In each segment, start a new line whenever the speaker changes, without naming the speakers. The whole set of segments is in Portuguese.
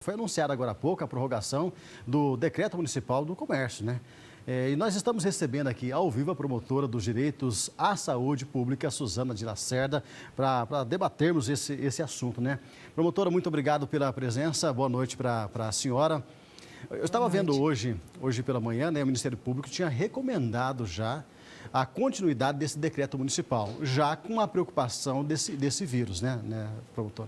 Foi anunciada agora há pouco a prorrogação do Decreto Municipal do Comércio, né? E nós estamos recebendo aqui ao vivo a promotora dos direitos à saúde pública, Suzana de Lacerda, para debatermos esse assunto, né? Promotora, muito obrigado pela presença, boa noite para a senhora. Eu estava vendo hoje pela manhã, né, o Ministério Público tinha recomendado já a continuidade desse decreto municipal, já com a preocupação desse vírus, né, promotora?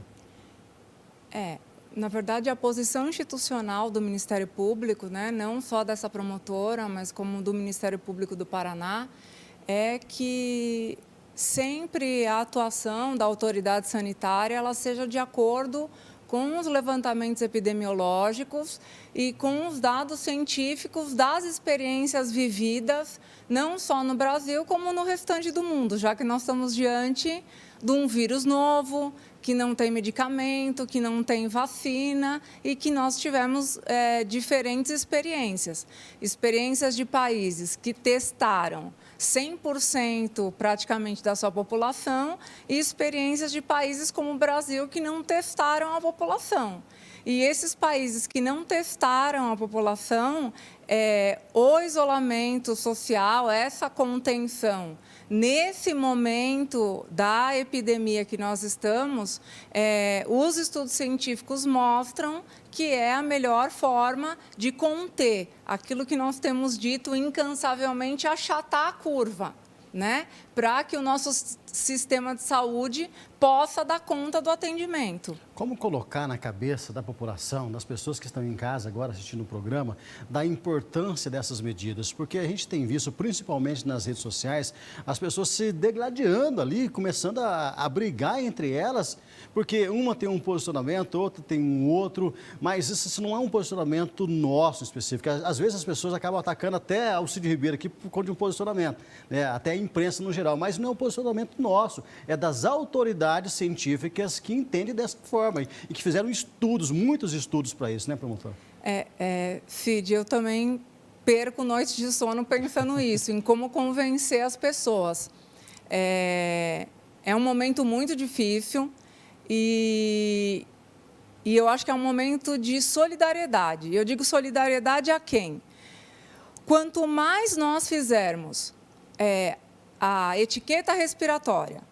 Na verdade, a posição institucional do Ministério Público, né, não só dessa promotora, mas como do Ministério Público do Paraná, é que sempre a atuação da autoridade sanitária ela seja de acordo com os levantamentos epidemiológicos e com os dados científicos das experiências vividas, não só no Brasil, como no restante do mundo, já que nós estamos diante de um vírus novo, que não tem medicamento, que não tem vacina e que nós tivemos diferentes experiências. Experiências de países que testaram 100% praticamente da sua população e experiências de países como o Brasil que não testaram a população. E esses países que não testaram a população, o isolamento social, essa contenção, nesse momento da epidemia que nós estamos, os estudos científicos mostram que é a melhor forma de conter aquilo que nós temos dito incansavelmente, achatar a curva, né? Para que o nosso sistema de saúde possa dar conta do atendimento.
Como colocar na cabeça da população, das pessoas que estão em casa agora assistindo o programa, da importância dessas medidas? Porque a gente tem visto, principalmente nas redes sociais, as pessoas se degladiando ali, começando a brigar entre elas, porque uma tem um posicionamento, outra tem um outro, mas isso não é um posicionamento nosso específico. Às vezes as pessoas acabam atacando até o Cid Ribeiro aqui por conta de um posicionamento, né? Até a imprensa no geral, mas não é um posicionamento nosso, é das autoridades científicas que entendem dessa forma e que fizeram estudos, muitos estudos para isso, né, promotor?
Cid, eu também perco noites de sono pensando nisso, em como convencer as pessoas. É um momento muito difícil e eu acho que é um momento de solidariedade. Eu digo solidariedade a quem? Quanto mais nós fizermos a etiqueta respiratória,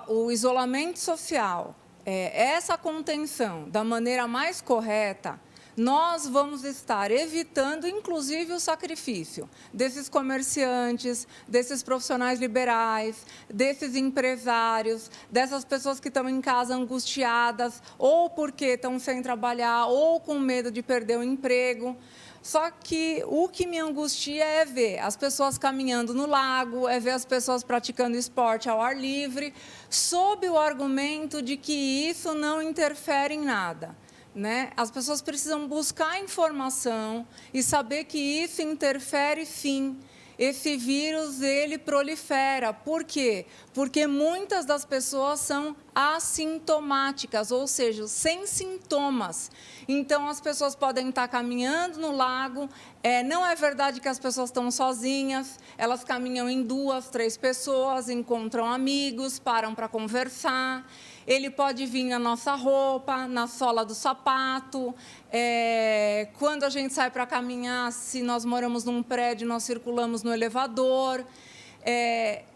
o isolamento social, essa contenção da maneira mais correta, nós vamos estar evitando, inclusive, o sacrifício desses comerciantes, desses profissionais liberais, desses empresários, dessas pessoas que estão em casa angustiadas, ou porque estão sem trabalhar, ou com medo de perder o emprego. Só que o que me angustia é ver as pessoas caminhando no lago, é ver as pessoas praticando esporte ao ar livre, sob o argumento de que isso não interfere em nada, né? As pessoas precisam buscar informação e saber que isso interfere, sim. Esse vírus, ele prolifera. Por quê? Porque muitas das pessoas são assintomáticas, ou seja, sem sintomas. Então, as pessoas podem estar caminhando no lago, não é verdade que as pessoas estão sozinhas, elas caminham em 2, 3 pessoas, encontram amigos, param para conversar. Ele pode vir na nossa roupa, na sola do sapato. Quando a gente sai para caminhar, se nós moramos num prédio, nós circulamos no elevador.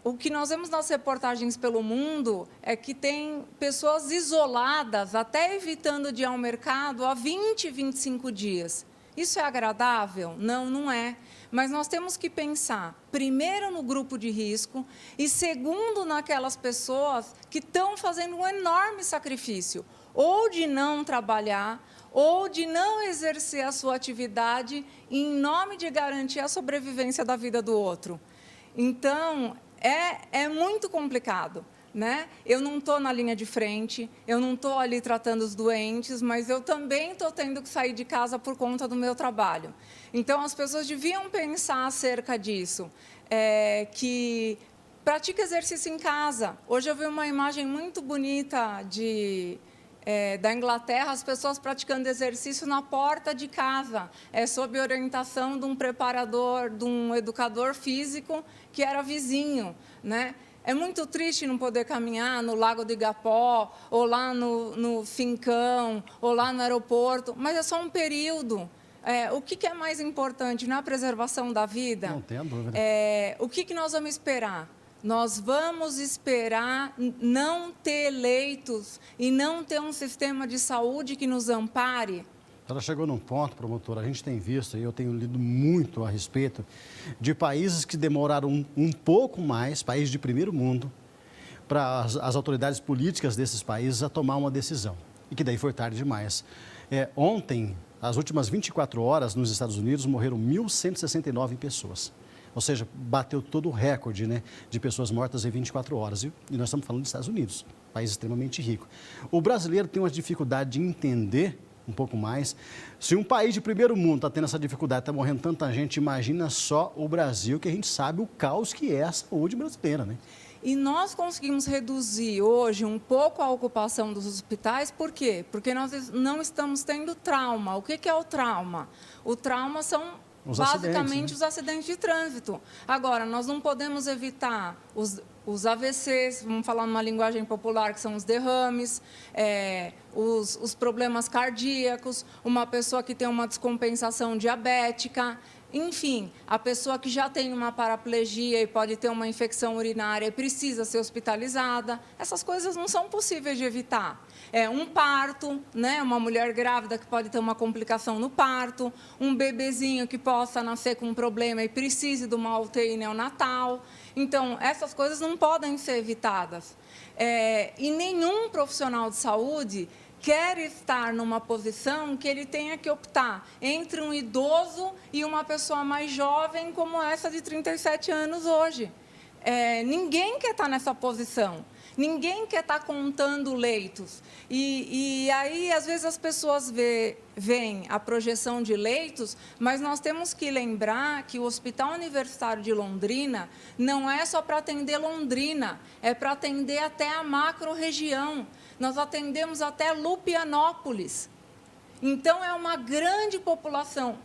O que nós vemos nas reportagens pelo mundo é que tem pessoas isoladas, até evitando de ir ao mercado, há 20, 25 dias. Isso é agradável? Não, não é. Mas nós temos que pensar, primeiro, no grupo de risco e, segundo, naquelas pessoas que estão fazendo um enorme sacrifício, ou de não trabalhar, ou de não exercer a sua atividade em nome de garantir a sobrevivência da vida do outro. Então, é muito complicado, né? Eu não estou na linha de frente, eu não estou ali tratando os doentes, mas eu também estou tendo que sair de casa por conta do meu trabalho. Então, as pessoas deviam pensar acerca disso, que pratica exercício em casa. Hoje eu vi uma imagem muito bonita da Inglaterra, as pessoas praticando exercício na porta de casa, sob orientação de um preparador, de um educador físico que era vizinho, né? É muito triste não poder caminhar no Lago do Igapó, ou lá no Fincão, ou lá no aeroporto, mas é só um período. O que é mais importante na preservação da vida?
Não tenho dúvida.
O que nós vamos esperar? Nós vamos esperar não ter leitos e não ter um sistema de saúde que nos ampare?
Ela chegou num ponto, promotora, a gente tem visto, e eu tenho lido muito a respeito, de países que demoraram um pouco mais, países de primeiro mundo, para as autoridades políticas desses países a tomar uma decisão. E que daí foi tarde demais. Ontem, as últimas 24 horas, nos Estados Unidos, morreram 1.169 pessoas. Ou seja, bateu todo o recorde, né, de pessoas mortas em 24 horas. E nós estamos falando dos Estados Unidos, país extremamente rico. O brasileiro tem uma dificuldade de entender um pouco mais. Se um país de primeiro mundo está tendo essa dificuldade, está morrendo tanta gente, imagina só o Brasil, que a gente sabe o caos que é a saúde brasileira, né?
E nós conseguimos reduzir hoje um pouco a ocupação dos hospitais, por quê? Porque nós não estamos tendo trauma. O que é o trauma? O trauma são basicamente os acidentes de trânsito. Agora, nós não podemos evitar os AVCs, vamos falar numa linguagem popular, que são os derrames, os problemas cardíacos, uma pessoa que tem uma descompensação diabética, enfim, a pessoa que já tem uma paraplegia e pode ter uma infecção urinária e precisa ser hospitalizada. Essas coisas não são possíveis de evitar. Um parto, né? Uma mulher grávida que pode ter uma complicação no parto, um bebezinho que possa nascer com um problema e precise de uma UTI neonatal. Então, essas coisas não podem ser evitadas. E nenhum profissional de saúde quer estar numa posição que ele tenha que optar entre um idoso e uma pessoa mais jovem, como essa de 37 anos hoje. Ninguém quer estar nessa posição. Ninguém quer estar contando leitos. E aí, às vezes, as pessoas veem a projeção de leitos, mas nós temos que lembrar que o Hospital Universitário de Londrina não é só para atender Londrina, é para atender até a macro-região. Nós atendemos até Lupianópolis. Então, é uma grande população.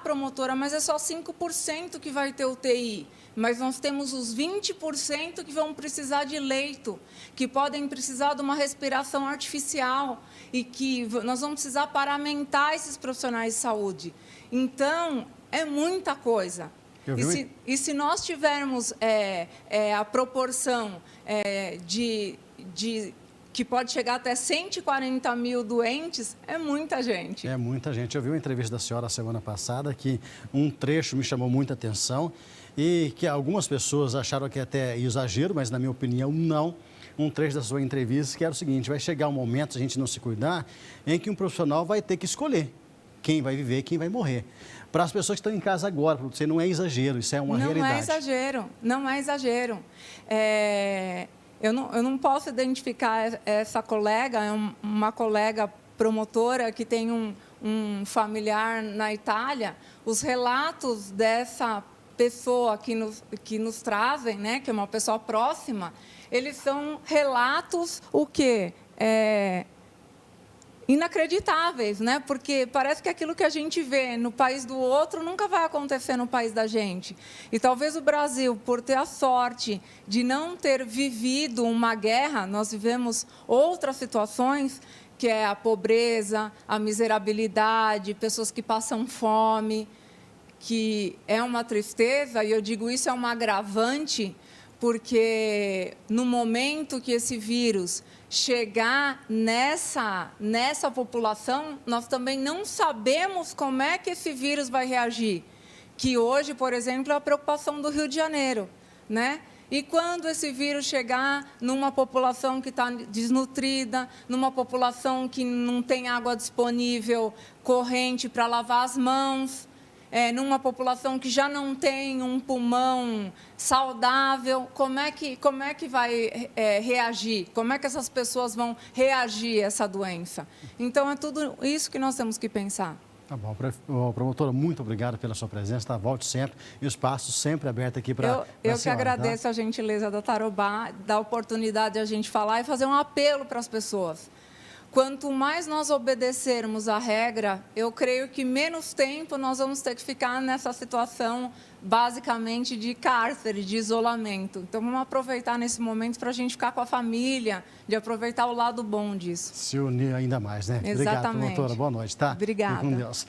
Promotora, mas é só 5% que vai ter UTI. Mas nós temos os 20% que vão precisar de leito, que podem precisar de uma respiração artificial e que nós vamos precisar paramentar esses profissionais de saúde. Então, é muita coisa. E se nós tivermos a proporção que pode chegar até 140 mil doentes, é muita gente.
É muita gente. Eu vi uma entrevista da senhora semana passada que um trecho me chamou muita atenção e que algumas pessoas acharam que até exagero, mas na minha opinião não. Um trecho da sua entrevista que era o seguinte: vai chegar um momento, se a gente não se cuidar, em que um profissional vai ter que escolher quem vai viver e quem vai morrer. Para as pessoas que estão em casa agora, para você, não é exagero, isso é uma realidade.
Não é exagero, não é exagero. Eu não posso identificar essa colega, é uma colega promotora que tem um familiar na Itália. Os relatos dessa pessoa que nos trazem, né, que é uma pessoa próxima, eles são relatos o quê? Inacreditáveis, né? Porque parece que aquilo que a gente vê no país do outro nunca vai acontecer no país da gente. E talvez o Brasil, por ter a sorte de não ter vivido uma guerra, nós vivemos outras situações, que é a pobreza, a miserabilidade, pessoas que passam fome, que é uma tristeza, e eu digo isso é um agravante, porque no momento que esse vírus chegar nessa população, nós também não sabemos como é que esse vírus vai reagir. Que hoje, por exemplo, é a preocupação do Rio de Janeiro, né? E quando esse vírus chegar numa população que está desnutrida, numa população que não tem água disponível, corrente para lavar as mãos, numa população que já não tem um pulmão saudável, como é que vai reagir? Como é que essas pessoas vão reagir a essa doença? Então, é tudo isso que nós temos que pensar.
Tá bom. Promotora, muito obrigado pela sua presença, tá? Volte sempre e o espaço sempre aberto aqui para
Eu que agradeço a gentileza da Tarobá, da oportunidade de a gente falar e fazer um apelo para as pessoas. quanto mais nós obedecermos a regra, eu creio que menos tempo nós vamos ter que ficar nessa situação, basicamente, de cárcere, de isolamento. Então, vamos aproveitar nesse momento para a gente ficar com a família, de aproveitar o lado bom disso.
Se unir ainda mais, né?
Exatamente.
Obrigado, promotora. Boa noite, tá?
Obrigada.
Fique com Deus.